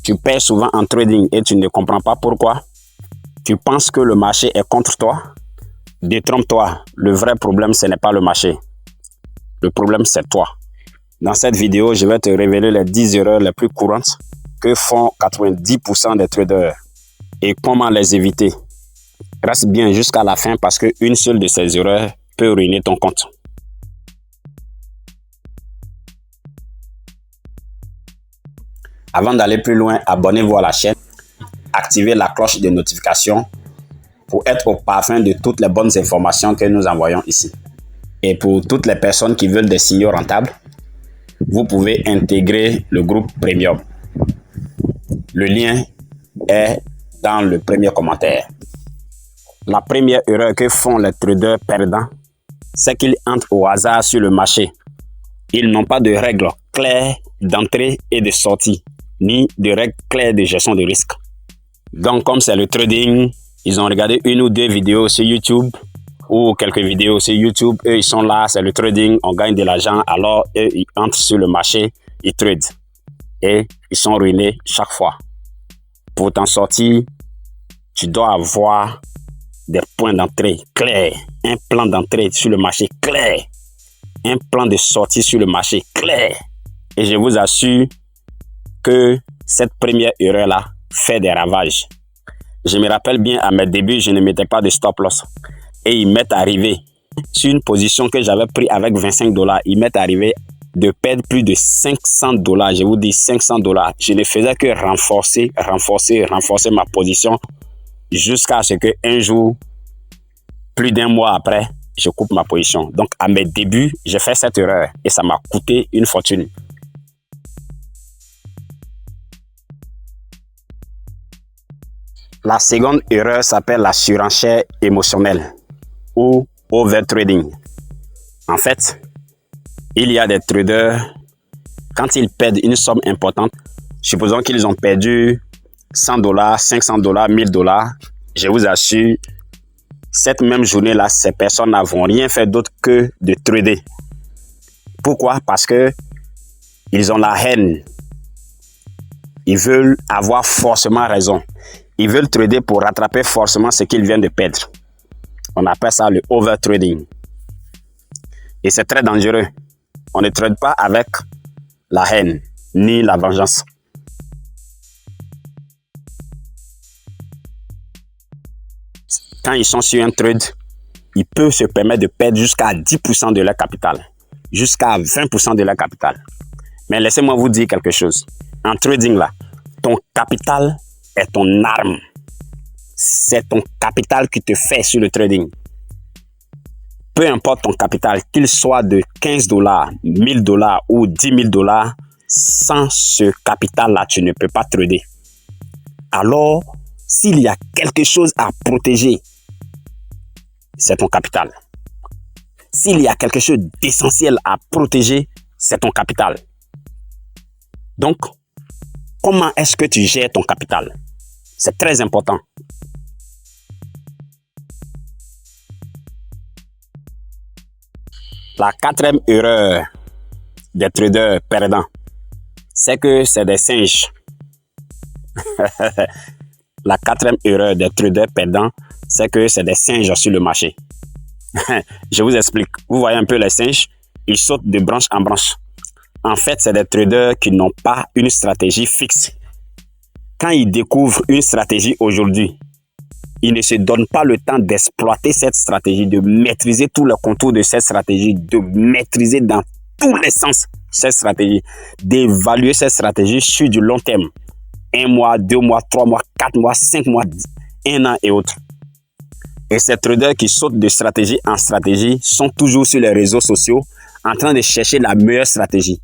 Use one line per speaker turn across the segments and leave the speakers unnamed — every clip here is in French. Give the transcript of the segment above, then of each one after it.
Tu perds souvent en trading et tu ne comprends pas pourquoi. Tu penses que le marché est contre toi. Détrompe-toi. Le vrai problème, ce n'est pas le marché. Le problème, c'est toi. Dans cette vidéo, je vais te révéler les 10 erreurs les plus courantes que font 90% des traders et comment les éviter. Reste bien jusqu'à la fin parce qu'une seule de ces erreurs peut ruiner ton compte. Avant d'aller plus loin, abonnez-vous à la chaîne, activez la cloche de notification pour être au parfum de toutes les bonnes informations que nous envoyons ici. Et pour toutes les personnes qui veulent des signaux rentables, vous pouvez intégrer le groupe Premium. Le lien est dans le premier commentaire. La première erreur que font les traders perdants, c'est qu'ils entrent au hasard sur le marché. Ils n'ont pas de règles claires d'entrée et de sortie, ni de règles claires de gestion de risque. Donc, comme c'est le trading, ils ont regardé une ou deux vidéos sur YouTube ou quelques vidéos sur YouTube. Eux, ils sont là, c'est le trading, on gagne de l'argent. Alors, eux, ils entrent sur le marché, ils tradent. Et ils sont ruinés chaque fois. Pour t'en sortir, tu dois avoir des points d'entrée clairs, un plan d'entrée sur le marché clair, un plan de sortie sur le marché clair. Et je vous assure que cette première erreur-là fait des ravages. Je me rappelle bien, à mes débuts, je ne mettais pas de stop loss. Et il m'est arrivé, sur une position que j'avais prise avec 25 $, il m'est arrivé de perdre plus de 500 $. Je vous dis 500 $. Je ne faisais que renforcer ma position jusqu'à ce qu'un jour, plus d'un mois après, je coupe ma position. Donc, à mes débuts, j'ai fait cette erreur et ça m'a coûté une fortune. La seconde erreur s'appelle la surenchère émotionnelle ou overtrading. En fait, il y a des traders, quand ils perdent une somme importante, supposons qu'ils ont perdu 100 $, 500 $, 1000 $, je vous assure, cette même journée-là, ces personnes n'avont rien fait d'autre que de trader. Pourquoi? Parce que ils ont la haine. Ils veulent avoir forcément raison. Ils veulent trader pour rattraper forcément ce qu'ils viennent de perdre. On appelle ça le overtrading. Et c'est très dangereux. On ne trade pas avec la haine ni la vengeance. Quand ils sont sur un trade, ils peuvent se permettre de perdre jusqu'à 10% de leur capital. Jusqu'à 20% de leur capital. Mais laissez-moi vous dire quelque chose. En trading là, ton capital est ton arme. C'est ton capital qui te fait sur le trading. Peu importe ton capital, qu'il soit de 15 $, 1000 $ ou 10 000 $, sans ce capital-là, tu ne peux pas trader. Alors, s'il y a quelque chose à protéger, c'est ton capital. S'il y a quelque chose d'essentiel à protéger, c'est ton capital. Donc, comment est-ce que tu gères ton capital? C'est très important. La quatrième erreur des traders perdants, c'est que c'est des singes. La quatrième erreur des traders perdants, c'est que c'est des singes sur le marché. Je vous explique. Vous voyez un peu les singes, ils sautent de branche en branche. En fait, c'est des traders qui n'ont pas une stratégie fixe. Quand ils découvrent une stratégie aujourd'hui, ils ne se donnent pas le temps d'exploiter cette stratégie, de maîtriser tous les contours de cette stratégie, de maîtriser dans tous les sens cette stratégie, d'évaluer cette stratégie sur du long terme. 1 mois, 2 mois, 3 mois, 4 mois, 5 mois, 1 an et autres. Et ces traders qui sautent de stratégie en stratégie sont toujours sur les réseaux sociaux en train de chercher la meilleure stratégie.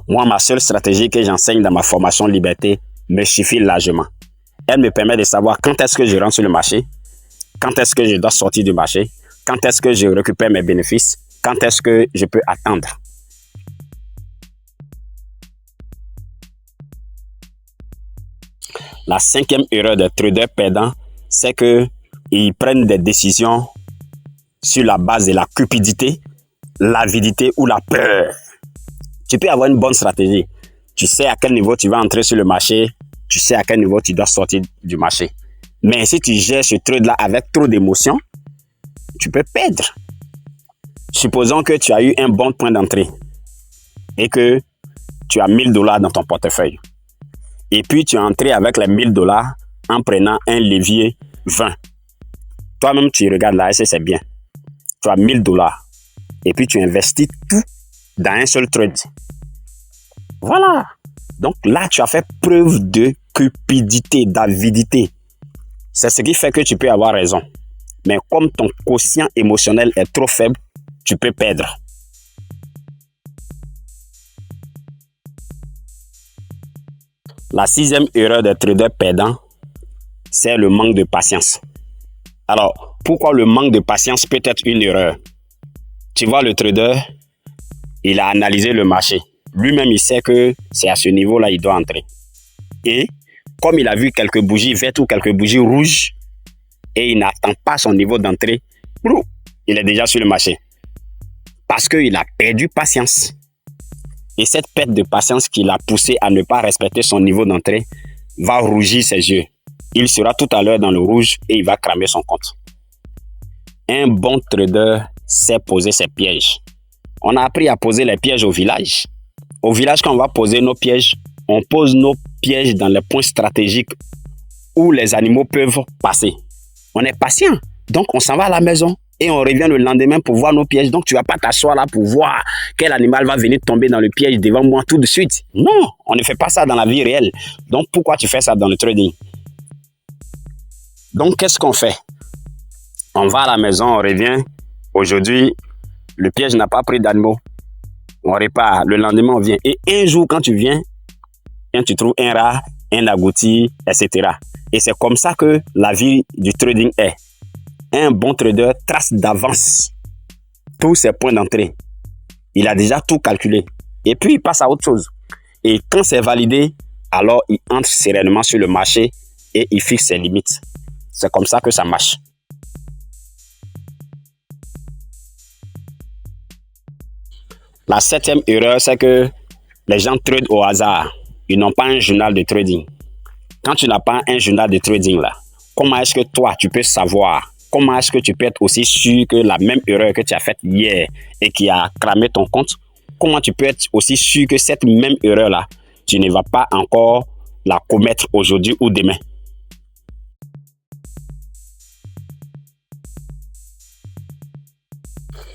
Moi, ma seule stratégie que j'enseigne dans ma formation Liberté me suffit largement. Elle me permet de savoir quand est-ce que je rentre sur le marché, quand est-ce que je dois sortir du marché, quand est-ce que je récupère mes bénéfices, quand est-ce que je peux attendre. La cinquième erreur des traders perdants, c'est qu'ils prennent des décisions sur la base de la cupidité, l'avidité ou la peur. Tu peux avoir une bonne stratégie. Tu sais à quel niveau tu vas entrer sur le marché, tu sais à quel niveau tu dois sortir du marché. Mais si tu gères ce trade-là avec trop d'émotion, tu peux perdre. Supposons que tu as eu un bon point d'entrée et que tu as 1000 $ dans ton portefeuille. Et puis tu es entré avec les 1000 $ en prenant un levier 20. Toi-même, tu regardes là et c'est bien. Tu as 1000 $ et puis tu investis tout dans un seul trade. Voilà. Donc là, tu as fait preuve de cupidité, d'avidité. C'est ce qui fait que tu peux avoir raison. Mais comme ton quotient émotionnel est trop faible, tu peux perdre. La 6e erreur des traders perdants, c'est le manque de patience. Alors, pourquoi le manque de patience peut être une erreur? Tu vois, le trader, il a analysé le marché. Lui-même, il sait que c'est à ce niveau-là il doit entrer. Et comme il a vu quelques bougies vertes ou quelques bougies rouges, et il n'attend pas son niveau d'entrée, il est déjà sur le marché. Parce qu'il a perdu patience. Et cette perte de patience qui l'a poussé à ne pas respecter son niveau d'entrée va rougir ses yeux. Il sera tout à l'heure dans le rouge et il va cramer son compte. Un bon trader sait poser ses pièges. On a appris à poser les pièges au village. Au village, quand on va poser nos pièges, on pose nos pièges dans les points stratégiques où les animaux peuvent passer. On est patient. Donc, on s'en va à la maison et on revient le lendemain pour voir nos pièges. Donc, tu ne vas pas t'asseoir là pour voir quel animal va venir tomber dans le piège devant moi tout de suite. Non, on ne fait pas ça dans la vie réelle. Donc, pourquoi tu fais ça dans le trading? Donc, qu'est-ce qu'on fait? On va à la maison, on revient. Aujourd'hui, le piège n'a pas pris d'animaux. On répare. Le lendemain, on vient. Et un jour, quand tu viens, tu trouves un rat, un agouti, etc. Et c'est comme ça que la vie du trading est. Un bon trader trace d'avance tous ses points d'entrée. Il a déjà tout calculé. Et puis, il passe à autre chose. Et quand c'est validé, alors il entre sereinement sur le marché et il fixe ses limites. C'est comme ça que ça marche. La 7e erreur, c'est que les gens tradent au hasard. Ils n'ont pas un journal de trading. Quand tu n'as pas un journal de trading là, comment est-ce que toi, tu peux savoir? Comment est-ce que tu peux être aussi sûr que la même erreur que tu as faite hier et qui a cramé ton compte, comment tu peux être aussi sûr que cette même erreur-là, tu ne vas pas encore la commettre aujourd'hui ou demain?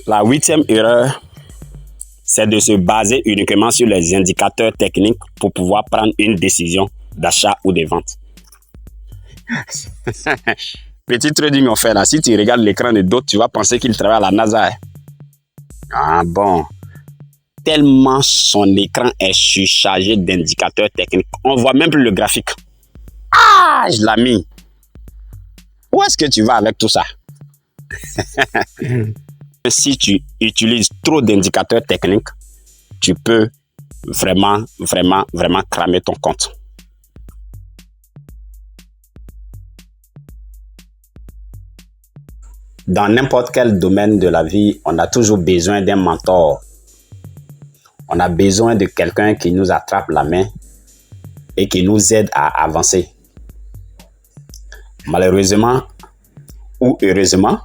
La 8e erreur, c'est de se baser uniquement sur les indicateurs techniques pour pouvoir prendre une décision d'achat ou de vente. Petit trading on fait là, si tu regardes l'écran de d'autres, tu vas penser qu'il travaille à la NASA. Ah bon. Tellement son écran est surchargé d'indicateurs techniques. On voit même plus le graphique. Ah, je l'ai mis. Où est-ce que tu vas avec tout ça? Si tu utilises trop d'indicateurs techniques, tu peux vraiment cramer ton compte. Dans n'importe quel domaine de la vie, on a toujours besoin d'un mentor. On a besoin de quelqu'un qui nous attrape la main et qui nous aide à avancer. Malheureusement ou heureusement,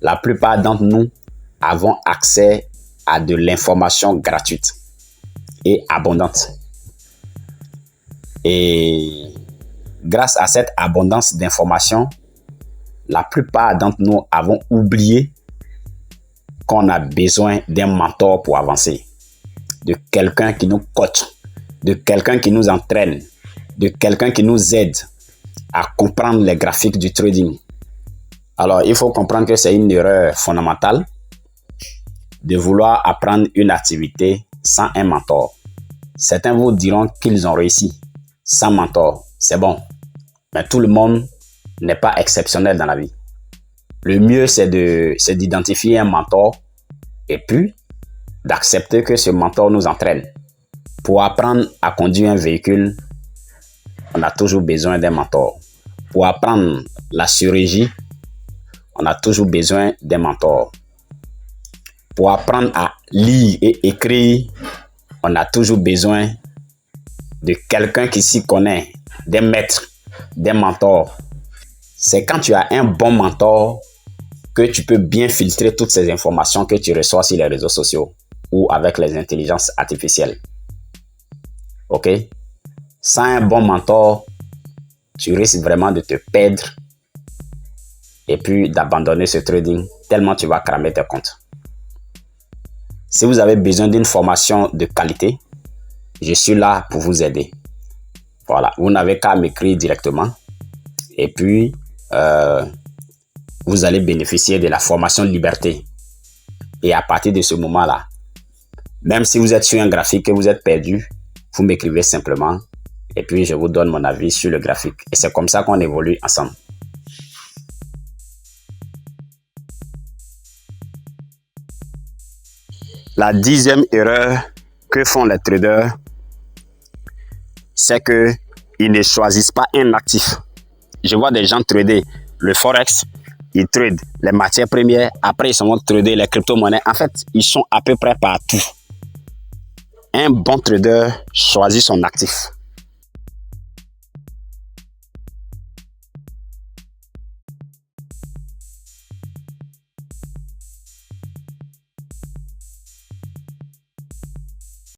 la plupart d'entre nous avons accès à de l'information gratuite et abondante. Et grâce à cette abondance d'informations, la plupart d'entre nous avons oublié qu'on a besoin d'un mentor pour avancer, de quelqu'un qui nous coach, de quelqu'un qui nous entraîne, de quelqu'un qui nous aide à comprendre les graphiques du trading. Alors, il faut comprendre que c'est une erreur fondamentale de vouloir apprendre une activité sans un mentor. Certains vous diront qu'ils ont réussi sans mentor. C'est bon, mais tout le monde n'est pas exceptionnel dans la vie. Le mieux, c'est d'identifier un mentor et puis d'accepter que ce mentor nous entraîne. Pour apprendre à conduire un véhicule, on a toujours besoin d'un mentor. Pour apprendre la chirurgie, on a toujours besoin d'un mentor. Pour apprendre à lire et écrire, on a toujours besoin de quelqu'un qui s'y connaît, des maîtres, des mentors, c'est quand tu as un bon mentor que tu peux bien filtrer toutes ces informations que tu reçois sur les réseaux sociaux ou avec les intelligences artificielles. Ok? Sans un bon mentor, tu risques vraiment de te perdre et puis d'abandonner ce trading tellement tu vas cramer tes comptes. Si vous avez besoin d'une formation de qualité, je suis là pour vous aider. Voilà, vous n'avez qu'à m'écrire directement et puis vous allez bénéficier de la formation Liberté. Et à partir de ce moment-là, même si vous êtes sur un graphique et vous êtes perdu, vous m'écrivez simplement et puis je vous donne mon avis sur le graphique. Et c'est comme ça qu'on évolue ensemble. La 10e erreur que font les traders, c'est qu'ils ne choisissent pas un actif. Je vois des gens trader le forex, ils tradent les matières premières, après ils se vont trader les crypto-monnaies. En fait, ils sont à peu près partout. Un bon trader choisit son actif.